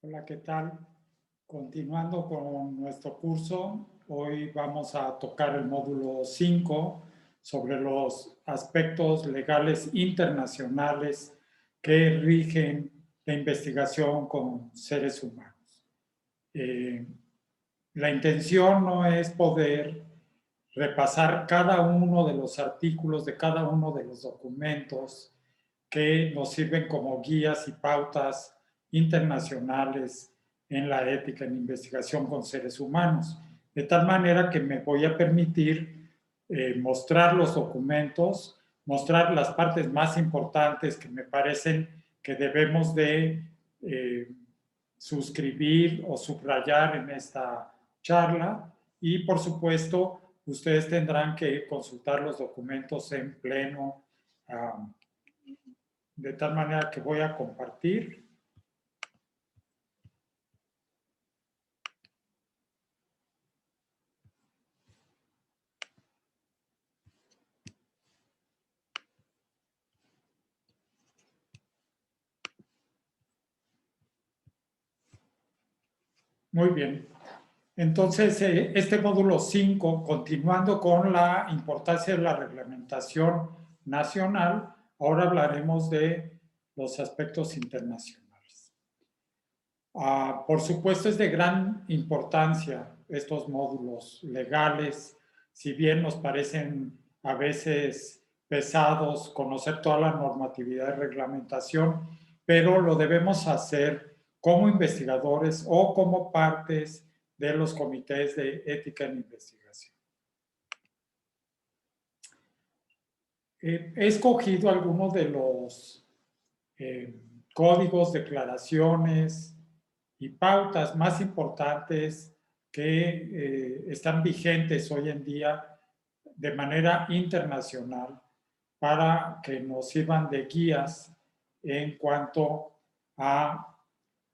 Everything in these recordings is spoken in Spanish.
Hola, ¿qué tal? Continuando con nuestro curso, hoy vamos a tocar el módulo 5 sobre los aspectos legales internacionales que rigen la investigación con seres humanos. La intención no es poder repasar cada uno de los artículos de cada uno de los documentos que nos sirven como guías y pautas internacionales en la ética en investigación con seres humanos. De tal manera que me voy a permitir mostrar los documentos, mostrar las partes más importantes que me parecen que debemos de suscribir o subrayar en esta charla y, por supuesto, ustedes tendrán que consultar los documentos en pleno, de tal manera que voy a compartir. Muy bien. Entonces, este módulo 5, continuando con la importancia de la reglamentación nacional, ahora hablaremos de los aspectos internacionales. Por supuesto, es de gran importancia estos módulos legales, si bien nos parecen a veces pesados conocer toda la normatividad de reglamentación, pero lo debemos hacer como investigadores o como partes de los comités de ética en investigación. He escogido algunos de los códigos, declaraciones y pautas más importantes que están vigentes hoy en día de manera internacional para que nos sirvan de guías en cuanto a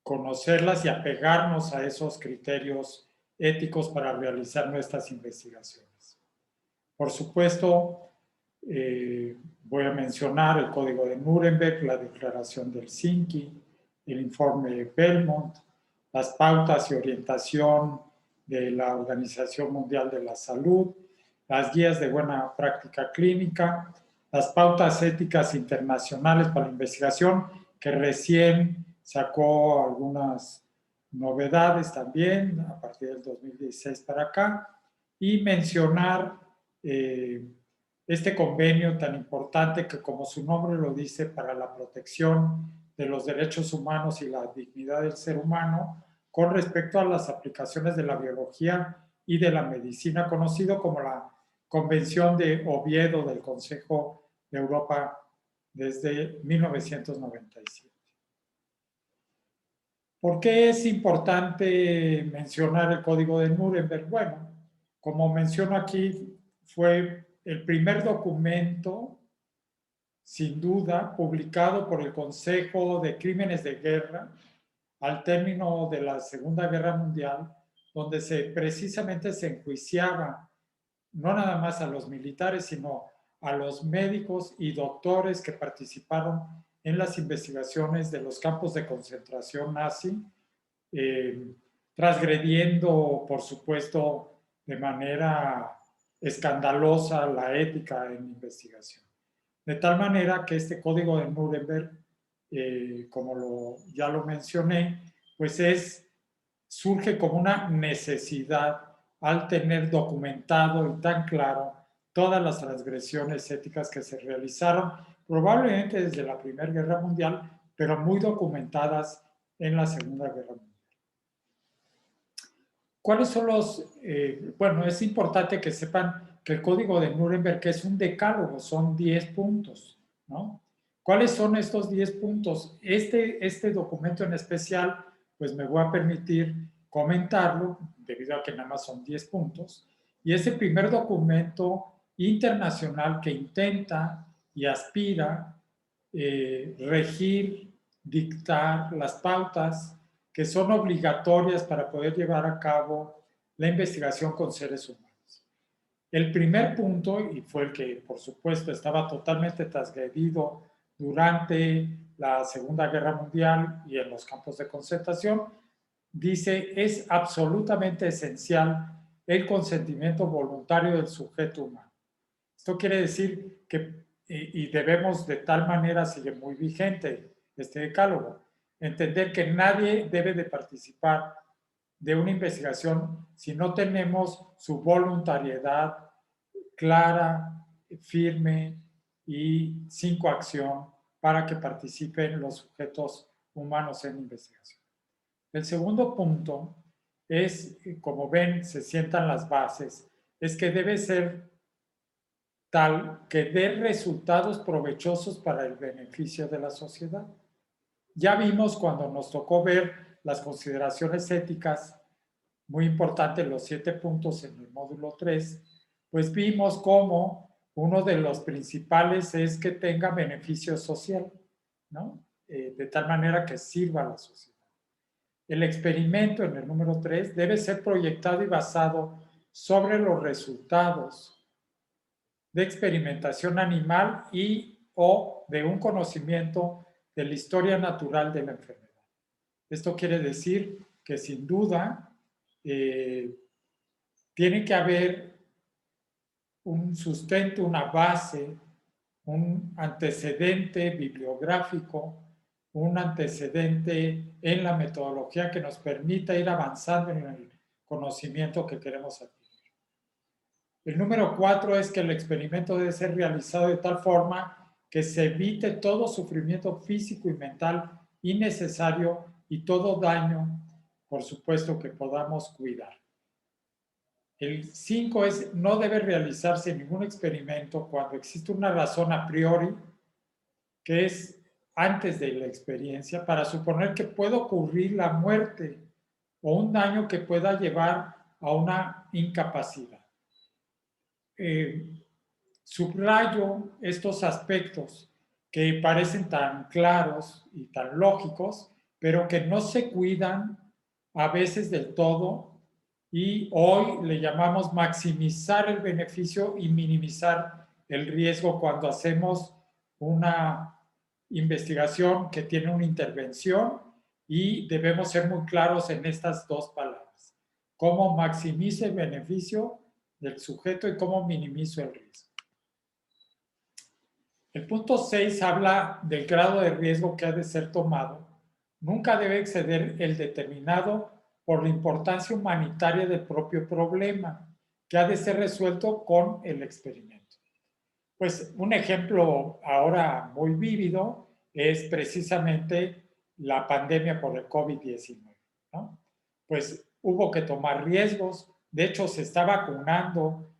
conocerlas y apegarnos a esos criterios éticos para realizar nuestras investigaciones. Por supuesto, voy a mencionar el Código de Nuremberg, la Declaración de Helsinki, el informe Belmont, las pautas y orientación de la Organización Mundial de la Salud, las guías de buena práctica clínica, las pautas éticas internacionales para la investigación, que recién sacó algunas novedades también a partir del 2016 para acá, y mencionar este convenio tan importante que, como su nombre lo dice, para la protección de los derechos humanos y la dignidad del ser humano con respecto a las aplicaciones de la biología y de la medicina, conocido como la Convención de Oviedo del Consejo de Europa desde 1997. ¿Por qué es importante mencionar el Código de Nuremberg? Bueno, como menciono aquí, fue el primer documento, sin duda, publicado por el Consejo de Crímenes de Guerra al término de la Segunda Guerra Mundial, donde precisamente se enjuiciaba no nada más a los militares, sino a los médicos y doctores que participaron en las investigaciones de los campos de concentración nazi, transgrediendo, por supuesto, de manera escandalosa la ética en investigación. De tal manera que este Código de Nuremberg, como ya lo mencioné, pues surge como una necesidad al tener documentado y tan claro todas las transgresiones éticas que se realizaron, probablemente desde la Primera Guerra Mundial, pero muy documentadas en la Segunda Guerra Mundial. ¿Cuáles son los...? Bueno, es importante que sepan que el Código de Nuremberg es un decálogo, son 10 puntos, ¿no? ¿Cuáles son estos 10 puntos? Este documento en especial, pues me voy a permitir comentarlo, debido a que nada más son 10 puntos, y es el primer documento internacional que intenta y aspira regir, dictar las pautas que son obligatorias para poder llevar a cabo la investigación con seres humanos. El primer punto, y fue el que por supuesto estaba totalmente transgredido durante la Segunda Guerra Mundial y en los campos de concentración, dice, es absolutamente esencial el consentimiento voluntario del sujeto humano. Esto quiere decir que, y debemos de tal manera, sigue muy vigente este decálogo, entender que nadie debe de participar de una investigación si no tenemos su voluntariedad clara, firme y sin coacción para que participen los sujetos humanos en investigación. El segundo punto es, como ven, se sientan las bases, es que debe ser tal que dé resultados provechosos para el beneficio de la sociedad. Ya vimos cuando nos tocó ver las consideraciones éticas, muy importantes los 7 puntos en el módulo 3, pues vimos cómo uno de los principales es que tenga beneficio social, ¿no? De tal manera que sirva a la sociedad. El experimento en el número 3 debe ser proyectado y basado sobre los resultados de experimentación animal y o de un conocimiento de la historia natural de la enfermedad. Esto quiere decir que sin duda tiene que haber un sustento, una base, un antecedente bibliográfico, un antecedente en la metodología que nos permita ir avanzando en el conocimiento que queremos adquirir. El número 4 es que el experimento debe ser realizado de tal forma que se evite todo sufrimiento físico y mental innecesario y todo daño, por supuesto, que podamos cuidar. El 5 es, no debe realizarse ningún experimento cuando existe una razón a priori, que es antes de la experiencia, para suponer que puede ocurrir la muerte o un daño que pueda llevar a una incapacidad. Subrayo estos aspectos que parecen tan claros y tan lógicos, pero que no se cuidan a veces del todo, y hoy le llamamos maximizar el beneficio y minimizar el riesgo cuando hacemos una investigación que tiene una intervención, y debemos ser muy claros en estas dos palabras. ¿Cómo maximizo el beneficio del sujeto y cómo minimizo el riesgo? El punto 6 habla del grado de riesgo que ha de ser tomado. Nunca debe exceder el determinado por la importancia humanitaria del propio problema, que ha de ser resuelto con el experimento. Pues un ejemplo ahora muy vívido es precisamente la pandemia por el COVID-19, ¿no? Pues hubo que tomar riesgos, de hecho se está vacunando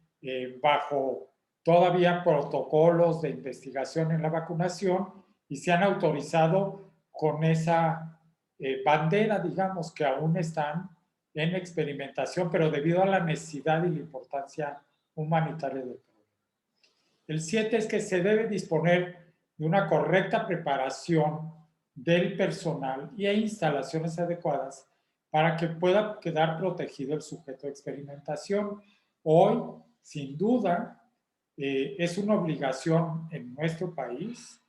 bajo todavía protocolos de investigación en la vacunación, y se han autorizado con esa bandera, digamos, que aún están en experimentación, pero debido a la necesidad y la importancia humanitaria del problema. El 7 es que se debe disponer de una correcta preparación del personal y instalaciones adecuadas para que pueda quedar protegido el sujeto de experimentación. Hoy, sin duda, es una obligación en nuestro país,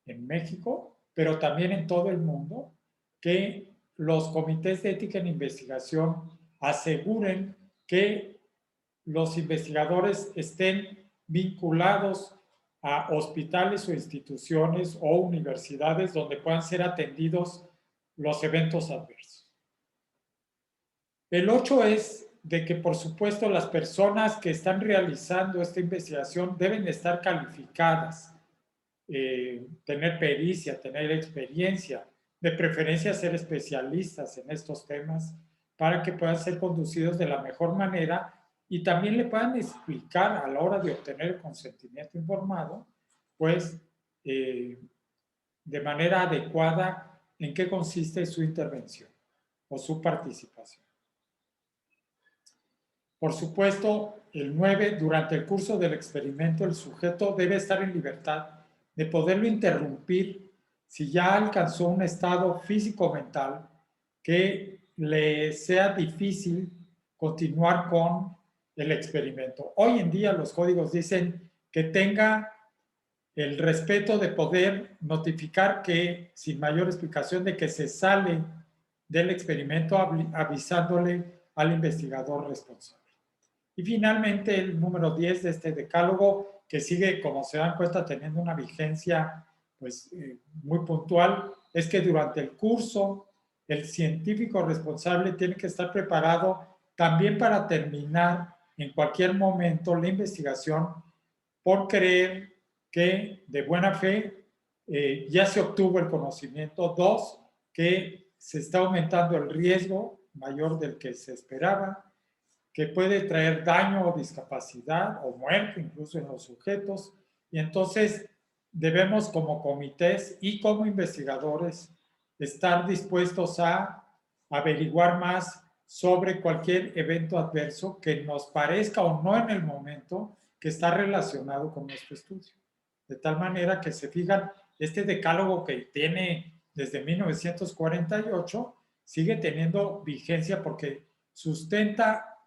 en México, pero también en todo el mundo, que los comités de ética en investigación aseguren que los investigadores estén vinculados a hospitales o instituciones o universidades donde puedan ser atendidos los eventos adversos. El 8 es de que, por supuesto, las personas que están realizando esta investigación deben estar calificadas, tener pericia, tener experiencia, de preferencia ser especialistas en estos temas para que puedan ser conducidos de la mejor manera y también le puedan explicar a la hora de obtener el consentimiento informado, pues de manera adecuada en qué consiste su intervención o su participación. Por supuesto, el 9, durante el curso del experimento, el sujeto debe estar en libertad de poderlo interrumpir si ya alcanzó un estado físico-mental que le sea difícil continuar con el experimento. Hoy en día los códigos dicen que tenga el respeto de poder notificar que, sin mayor explicación, de que se sale del experimento avisándole al investigador responsable. Y finalmente el número 10 de este decálogo, que sigue, como se dan cuenta, teniendo una vigencia pues, muy puntual, es que durante el curso el científico responsable tiene que estar preparado también para terminar en cualquier momento la investigación por creer que de buena fe ya se obtuvo el conocimiento. Dos, que se está aumentando el riesgo mayor del que se esperaba, que puede traer daño o discapacidad o muerte incluso en los sujetos. Y entonces debemos como comités y como investigadores estar dispuestos a averiguar más sobre cualquier evento adverso que nos parezca o no en el momento que está relacionado con nuestro estudio. De tal manera que se fijan, este decálogo que tiene desde 1948 sigue teniendo vigencia porque sustenta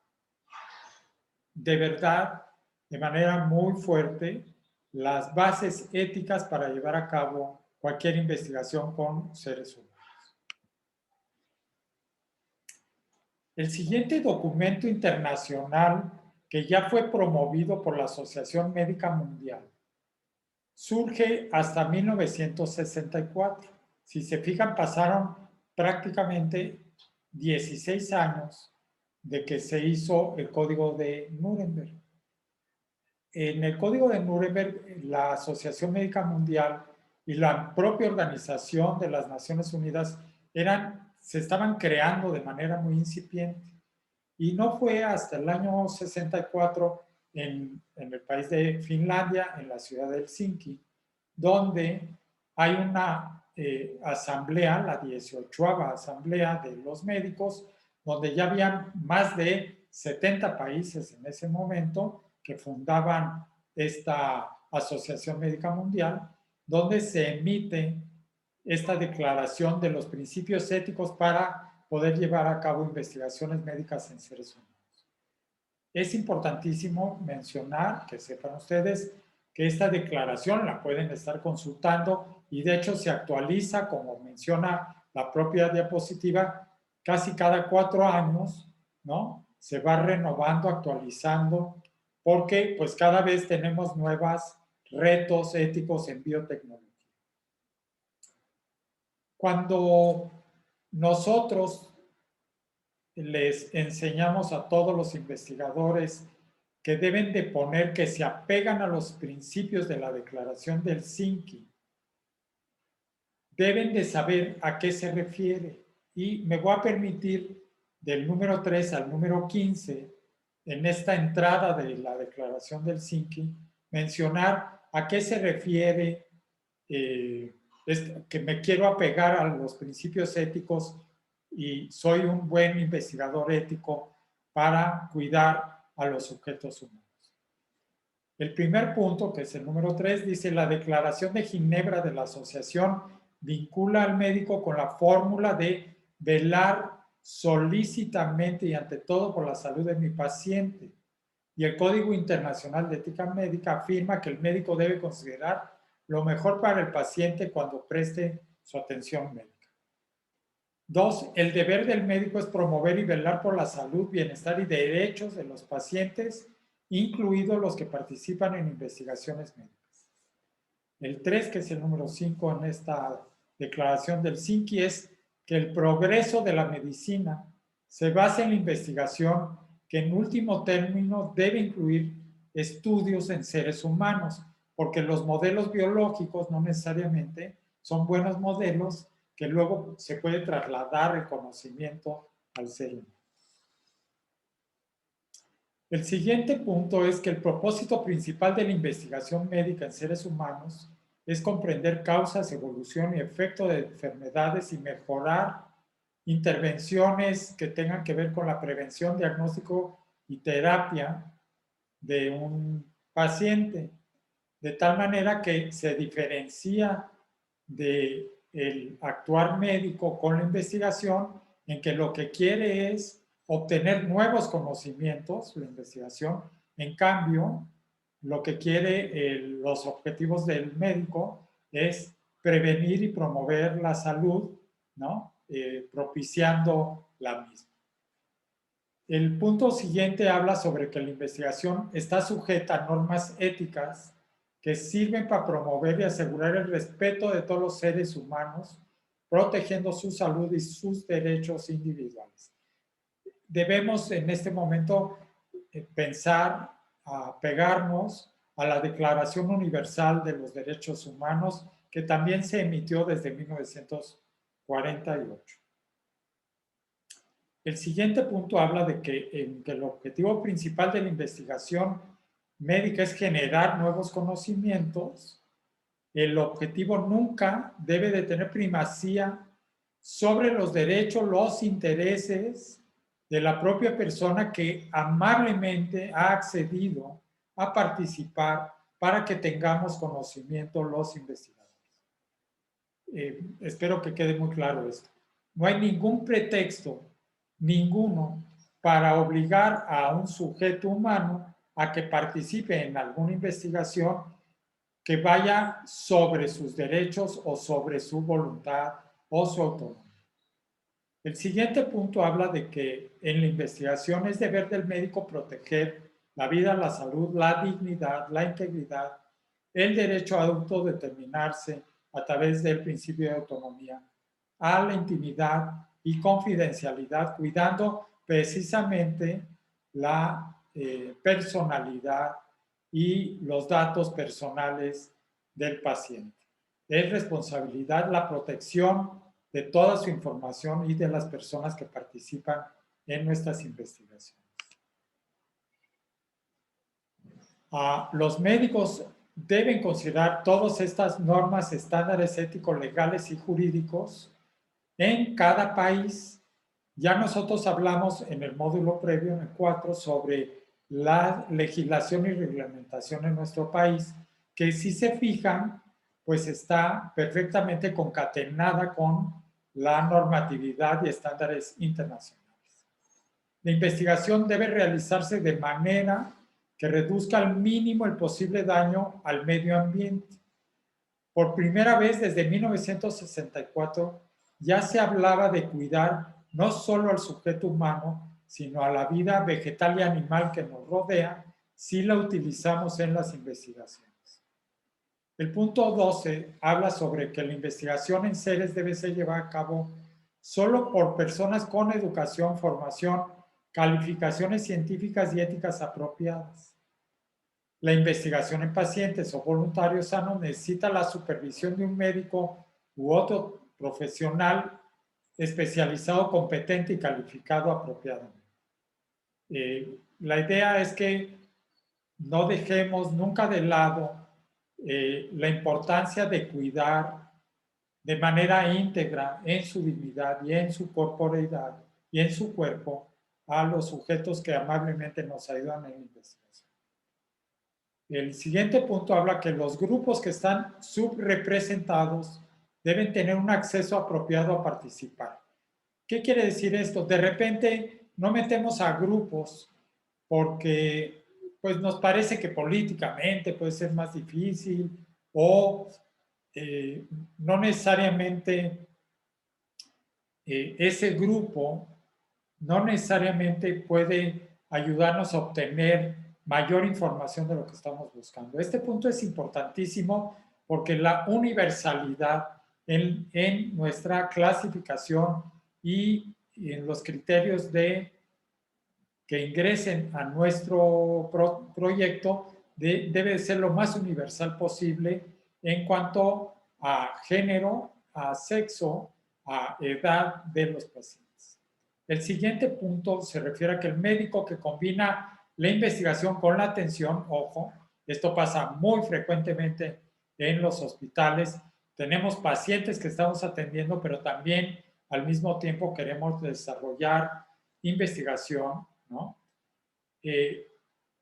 de verdad, de manera muy fuerte, las bases éticas para llevar a cabo cualquier investigación con seres humanos. El siguiente documento internacional que ya fue promovido por la Asociación Médica Mundial surge hasta 1964. Si se fijan, pasaron prácticamente 16 años de que se hizo el Código de Nuremberg. En el Código de Nuremberg, la Asociación Médica Mundial y la propia Organización de las Naciones Unidas se estaban creando de manera muy incipiente. Y no fue hasta el año 64 en el país de Finlandia, en la ciudad de Helsinki, donde hay una asamblea, la 18ª asamblea de los médicos, donde ya habían más de 70 países en ese momento que fundaban esta Asociación Médica Mundial, donde se emite esta declaración de los principios éticos para poder llevar a cabo investigaciones médicas en seres humanos. Es importantísimo mencionar, que sepan ustedes, que esta declaración la pueden estar consultando y de hecho se actualiza, como menciona la propia diapositiva, casi cada 4 años, ¿no? Se va renovando, actualizando, porque pues cada vez tenemos nuevos retos éticos en biotecnología. Cuando nosotros les enseñamos a todos los investigadores que deben de poner que se apegan a los principios de la declaración del Helsinki, deben de saber a qué se refiere. Y me voy a permitir del número 3 al número 15, en esta entrada de la declaración del Helsinki, mencionar a qué se refiere que me quiero apegar a los principios éticos y soy un buen investigador ético para cuidar a los sujetos humanos. El primer punto, que es el número 3, dice: la Declaración de Ginebra de la Asociación vincula al médico con la fórmula de velar solícitamente y ante todo por la salud de mi paciente. Y el Código Internacional de Ética Médica afirma que el médico debe considerar lo mejor para el paciente cuando preste su atención médica. 2. El deber del médico es promover y velar por la salud, bienestar y derechos de los pacientes, incluidos los que participan en investigaciones médicas. El 3, que es el número 5 en esta declaración del Helsinki, es que el progreso de la medicina se basa en la investigación que en último término debe incluir estudios en seres humanos, porque los modelos biológicos no necesariamente son buenos modelos que luego se puede trasladar el conocimiento al ser humano. El siguiente punto es que el propósito principal de la investigación médica en seres humanos es comprender causas, evolución y efecto de enfermedades y mejorar intervenciones que tengan que ver con la prevención, diagnóstico y terapia de un paciente, de tal manera que se diferencia del actuar médico con la investigación, en que lo que quiere es obtener nuevos conocimientos, la investigación. En cambio, lo que quiere, los objetivos del médico es prevenir y promover la salud, ¿no? propiciando la misma. El punto siguiente habla sobre que la investigación está sujeta a normas éticas que sirven para promover y asegurar el respeto de todos los seres humanos, protegiendo su salud y sus derechos individuales. Debemos en este momento pensar, pegarnos a la Declaración Universal de los Derechos Humanos, que también se emitió desde 1948. El siguiente punto habla de que el objetivo principal de la investigación médica es generar nuevos conocimientos. El objetivo nunca debe de tener primacía sobre los derechos, los intereses de la propia persona que amablemente ha accedido a participar para que tengamos conocimiento los investigadores. Espero que quede muy claro esto. No hay ningún pretexto, ninguno, para obligar a un sujeto humano a que participe en alguna investigación que vaya sobre sus derechos o sobre su voluntad o su autonomía. El siguiente punto habla de que en la investigación es deber del médico proteger la vida, la salud, la dignidad, la integridad, el derecho a autodeterminarse a través del principio de autonomía, a la intimidad y confidencialidad, cuidando precisamente la personalidad y los datos personales del paciente. Es responsabilidad la protección de toda su información y de las personas que participan en nuestras investigaciones. Los médicos deben considerar todas estas normas, estándares éticos, legales y jurídicos en cada país. Ya nosotros hablamos en el módulo previo, en el 4, sobre la legislación y reglamentación en nuestro país, que si se fijan, pues está perfectamente concatenada con la normatividad y estándares internacionales. La investigación debe realizarse de manera que reduzca al mínimo el posible daño al medio ambiente. Por primera vez desde 1964 ya se hablaba de cuidar no solo al sujeto humano, sino a la vida vegetal y animal que nos rodea si la utilizamos en las investigaciones. El punto 12 habla sobre que la investigación en seres debe ser llevada a cabo solo por personas con educación, formación, calificaciones científicas y éticas apropiadas. La investigación en pacientes o voluntarios sanos necesita la supervisión de un médico u otro profesional especializado, competente y calificado apropiadamente. La idea es que no dejemos nunca de lado la importancia de cuidar de manera íntegra en su dignidad y en su corporeidad y en su cuerpo a los sujetos que amablemente nos ayudan en la investigación. El siguiente punto habla que los grupos que están subrepresentados deben tener un acceso apropiado a participar. ¿Qué quiere decir esto? De repente no metemos a grupos porque pues nos parece que políticamente puede ser más difícil o no necesariamente ese grupo no necesariamente puede ayudarnos a obtener mayor información de lo que estamos buscando. Este punto es importantísimo porque la universalidad en nuestra clasificación y en los criterios de que ingresen a nuestro proyecto debe ser lo más universal posible en cuanto a género, a sexo, a edad de los pacientes. El siguiente punto se refiere a que el médico que combina la investigación con la atención, ojo, esto pasa muy frecuentemente en los hospitales, tenemos pacientes que estamos atendiendo, pero también al mismo tiempo queremos desarrollar investigación, ¿no?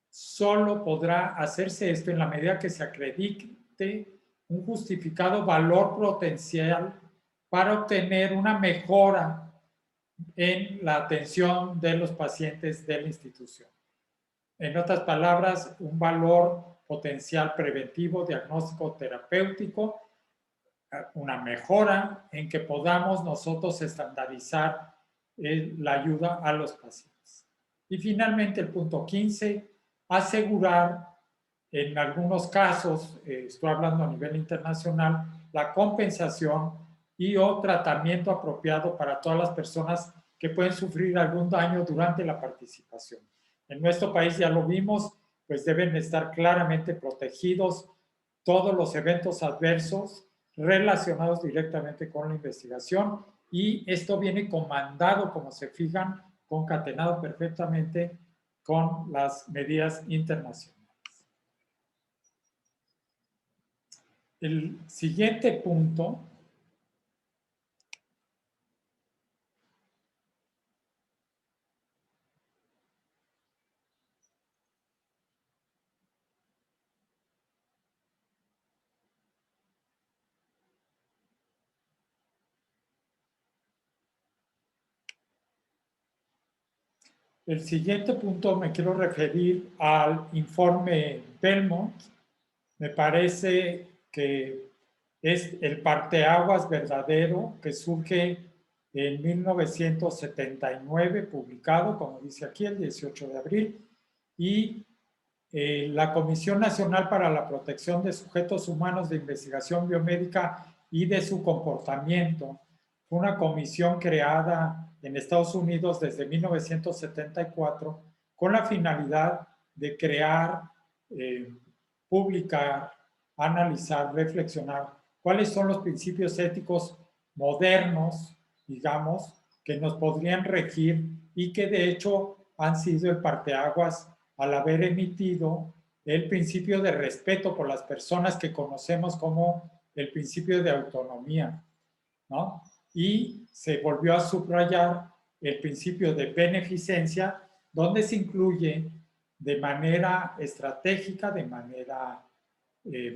Solo podrá hacerse esto en la medida que se acredite un justificado valor potencial para obtener una mejora en la atención de los pacientes de la institución. En otras palabras, un valor potencial preventivo, diagnóstico, terapéutico una mejora en que podamos nosotros estandarizar la ayuda a los pacientes. Y finalmente el punto 15, asegurar en algunos casos, estoy hablando a nivel internacional, la compensación y o tratamiento apropiado para todas las personas que pueden sufrir algún daño durante la participación. En nuestro país ya lo vimos, pues deben estar claramente protegidos todos los eventos adversos relacionados directamente con la investigación y esto viene comandado, como se fijan, concatenado perfectamente con las medidas internacionales. El siguiente punto me quiero referir al informe Belmont. Me parece que es el parteaguas verdadero que surge en 1979, publicado, como dice aquí, el 18 de abril, y la Comisión Nacional para la Protección de Sujetos Humanos de Investigación Biomédica y de su Comportamiento. Fue una comisión creada en Estados Unidos desde 1974 con la finalidad de crear, publicar, analizar, reflexionar cuáles son los principios éticos modernos, digamos, que nos podrían regir y que de hecho han sido el parteaguas al haber emitido el principio de respeto por las personas que conocemos como el principio de autonomía, ¿no? Y se volvió a subrayar el principio de beneficencia, donde se incluye de manera estratégica, de manera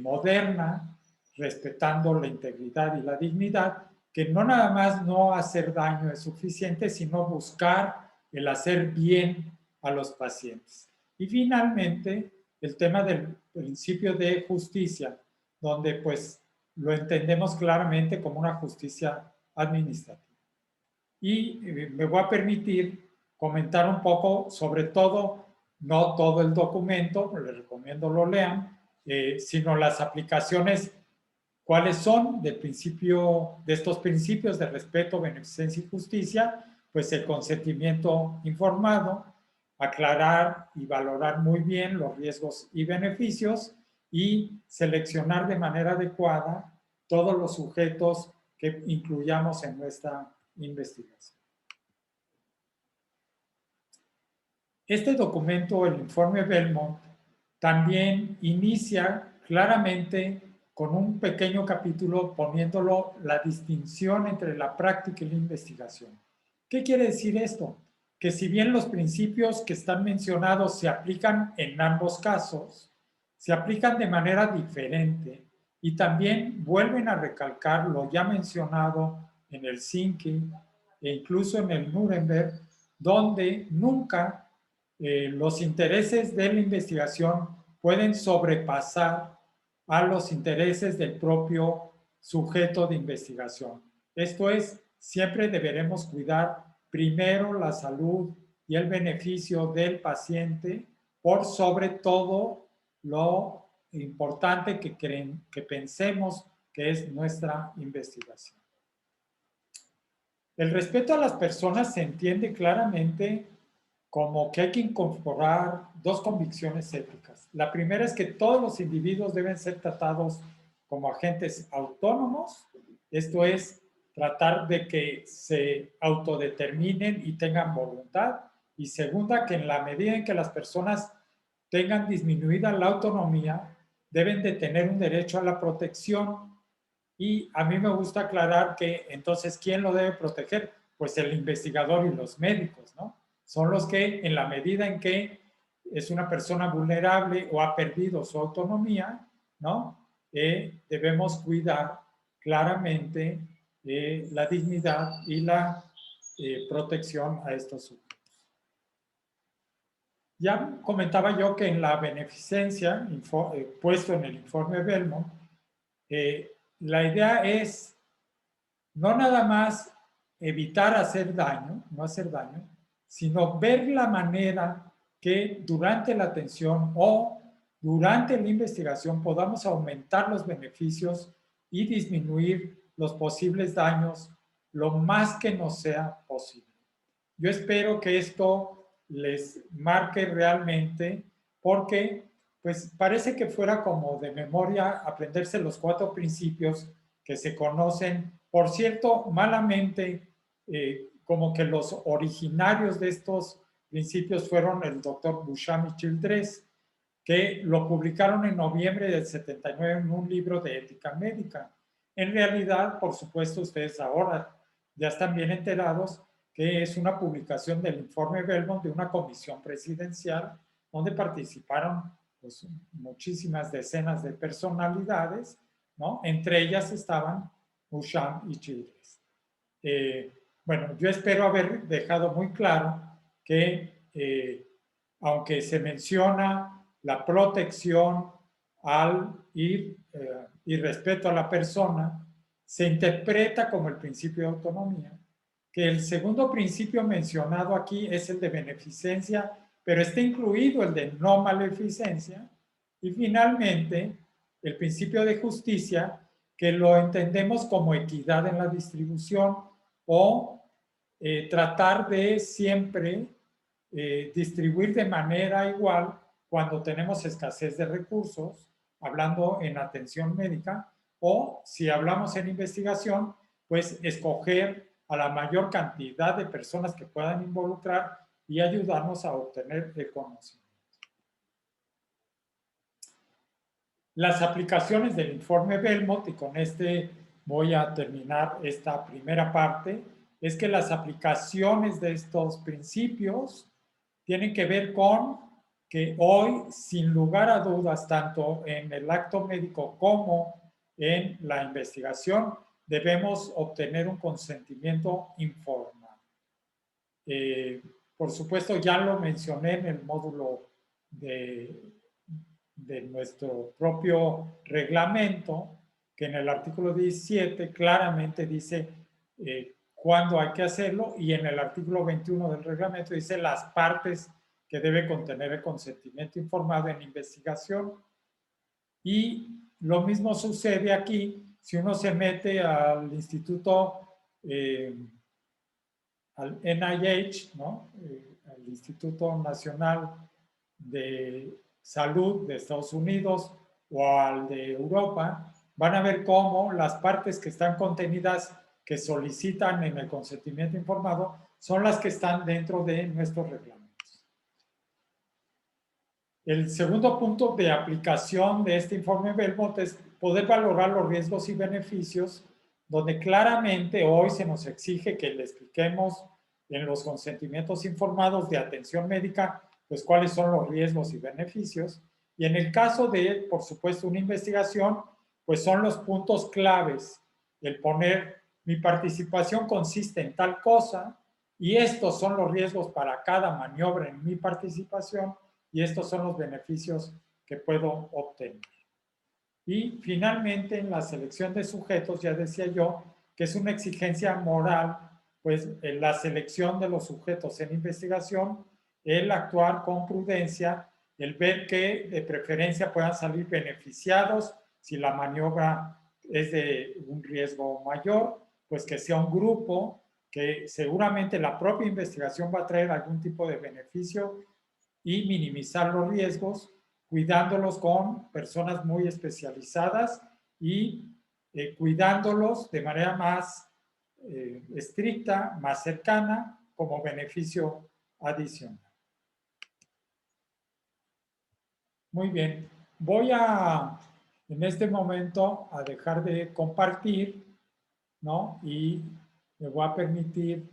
moderna, respetando la integridad y la dignidad, que no nada más no hacer daño es suficiente, sino buscar el hacer bien a los pacientes. Y finalmente, el tema del principio de justicia, donde pues lo entendemos claramente como una justicia administrativa. Y me voy a permitir comentar un poco, sobre todo, no todo el documento, les recomiendo lo lean, sino las aplicaciones, cuáles son del principio, de estos principios de respeto, beneficencia y justicia, pues el consentimiento informado, aclarar y valorar muy bien los riesgos y beneficios y seleccionar de manera adecuada todos los sujetos que incluyamos en nuestra investigación. Este documento, el informe Belmont, también inicia claramente con un pequeño capítulo poniéndolo la distinción entre la práctica y la investigación. ¿Qué quiere decir esto? Que si bien los principios que están mencionados se aplican en ambos casos, se aplican de manera diferente y también vuelven a recalcar lo ya mencionado en el Helsinki e incluso en el Nuremberg, donde nunca los intereses de la investigación pueden sobrepasar a los intereses del propio sujeto de investigación. Esto es, siempre deberemos cuidar primero la salud y el beneficio del paciente por sobre todo lo importante que pensemos que es nuestra investigación. El respeto a las personas se entiende claramente como que hay que incorporar dos convicciones éticas. La primera es que todos los individuos deben ser tratados como agentes autónomos, esto es, tratar de que se autodeterminen y tengan voluntad. Y segunda, que en la medida en que las personas tengan disminuida la autonomía, deben de tener un derecho a la protección. Y a mí me gusta aclarar que entonces, ¿quién lo debe proteger? Pues el investigador y los médicos, ¿no? Son los que, en la medida en que es una persona vulnerable o ha perdido su autonomía, ¿no? Debemos cuidar claramente la dignidad y la protección a estos sujetos. Ya comentaba yo que en la beneficencia, puesto en el informe Belmont, la idea es no nada más evitar hacer daño, no hacer daño, sino ver la manera que durante la atención o durante la investigación podamos aumentar los beneficios y disminuir los posibles daños lo más que nos sea posible. Yo espero que esto les marque realmente porque pues parece que fuera como de memoria aprenderse los 4 principios que se conocen, por cierto, malamente, como que los originarios de estos principios fueron el doctor Boucham y Childress, que lo publicaron en noviembre del 79 en un libro de ética médica. En realidad, por supuesto, ustedes ahora ya están bien enterados que es una publicación del informe Belmont de una comisión presidencial donde participaron pues, muchísimas decenas de personalidades, ¿no? Entre ellas estaban Boucham y Childress. Bueno, yo espero haber dejado muy claro que aunque se menciona la protección al ir y respeto a la persona, se interpreta como el principio de autonomía, que el segundo principio mencionado aquí es el de beneficencia, pero está incluido el de no maleficencia, y finalmente el principio de justicia, que lo entendemos como equidad en la distribución o tratar de siempre distribuir de manera igual cuando tenemos escasez de recursos, hablando en atención médica, o si hablamos en investigación, pues escoger a la mayor cantidad de personas que puedan involucrar y ayudarnos a obtener el conocimiento. Las aplicaciones del informe Belmont, y con este voy a terminar esta primera parte, es que las aplicaciones de estos principios tienen que ver con que hoy, sin lugar a dudas, tanto en el acto médico como en la investigación, debemos obtener un consentimiento informado. Por supuesto, ya lo mencioné en el módulo de nuestro propio reglamento, que en el artículo 17 claramente dice cuándo hay que hacerlo, y en el artículo 21 del reglamento dice las partes que debe contener el consentimiento informado en investigación. Y lo mismo sucede aquí si uno se mete al instituto, al NIH, ¿no? Al Instituto Nacional de Salud de Estados Unidos o al de Europa, van a ver cómo las partes que están contenidas que solicitan en el consentimiento informado son las que están dentro de nuestros reglamentos. El segundo punto de aplicación de este informe Belmont es poder valorar los riesgos y beneficios, donde claramente hoy se nos exige que le expliquemos en los consentimientos informados de atención médica, pues cuáles son los riesgos y beneficios. Y en el caso de, por supuesto, una investigación, pues son los puntos claves. El poner mi participación consiste en tal cosa y estos son los riesgos para cada maniobra en mi participación y estos son los beneficios que puedo obtener. Y finalmente, en la selección de sujetos, ya decía yo, que es una exigencia moral, pues en la selección de los sujetos en investigación, el actuar con prudencia, el ver que de preferencia puedan salir beneficiados si la maniobra es de un riesgo mayor, pues que sea un grupo que seguramente la propia investigación va a traer algún tipo de beneficio y minimizar los riesgos, cuidándolos con personas muy especializadas y cuidándolos de manera más estricta, más cercana, como beneficio adicional. Muy bien, voy a, en este momento, a dejar de compartir, ¿no? Y me voy a permitir